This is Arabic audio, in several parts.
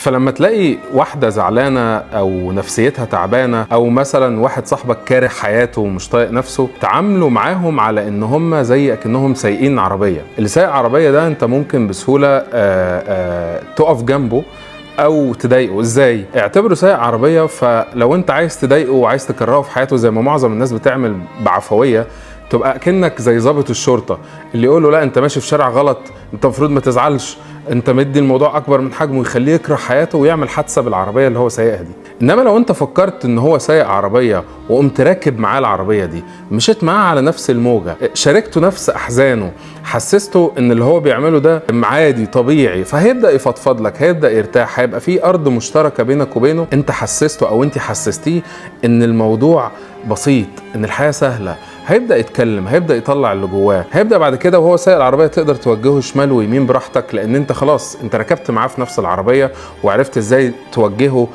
فلما تلاقي واحدة زعلانة او نفسيتها تعبانة، او مثلا واحد صاحبك كاره حياته ومش طايق نفسه، تعاملوا معاهم على ان هم زي اكنهم سايقين عربية. اللي سايق عربية ده انت ممكن بسهولة تقف جنبه او تضايقه. ازاي؟ اعتبره سايق عربيه، فلو انت عايز تضايقه وعايز تكرهه في حياته زي ما معظم الناس بتعمل بعفويه، تبقى كأنك زي ضابط الشرطه اللي يقول له لا انت ماشي في شارع غلط، انت المفروض ما تزعلش، انت مدي الموضوع اكبر من حجمه، يخليه يكره حياته ويعمل حادثه بالعربيه اللي هو سايقها دي. انما لو انت فكرت ان هو سايق عربيه وقمت راكب معاه العربيه دي، مشيت معاه على نفس الموجه، شاركته نفس احزانه، حسسته ان اللي هو بيعمله ده عادي طبيعي، فهيبدا يفضفض لك، هيبدا يرتاح، هيبقى في ارض مشتركه بينك وبينه. انت حسسته او انت حسستيه ان الموضوع بسيط، ان الحياه سهله، هيبدا يتكلم، هيبدا يطلع اللي جواه، هيبدا بعد كده وهو سايق العربيه تقدر توجهه شمال ويمين براحتك، لان انت خلاص انت ركبت معاه في نفس العربيه وعرفت ازاي توجهه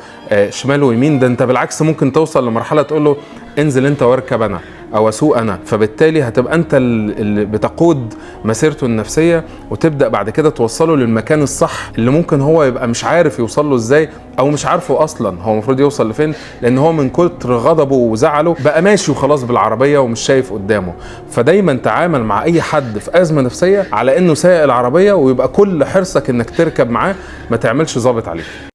شمال ويمين. ده انت بالعكس ممكن توصل لمرحله تقول له انزل انت واركب انا او اسوق انا، فبالتالي هتبقى انت اللي بتقود مسيرته النفسيه، وتبدا بعد كده توصله للمكان الصح اللي ممكن هو يبقى مش عارف يوصل له ازاي، او مش عارفه اصلا هو المفروض يوصل لفين، لان هو من كتر غضبه وزعله بقى ماشي وخلاص بالعربيه ومش شايف قدامه. فدايما تعامل مع اي حد في ازمه نفسيه على انه سايق العربيه، ويبقى كل حرصك انك تركب معاه، ما تعملش ضابط عليه.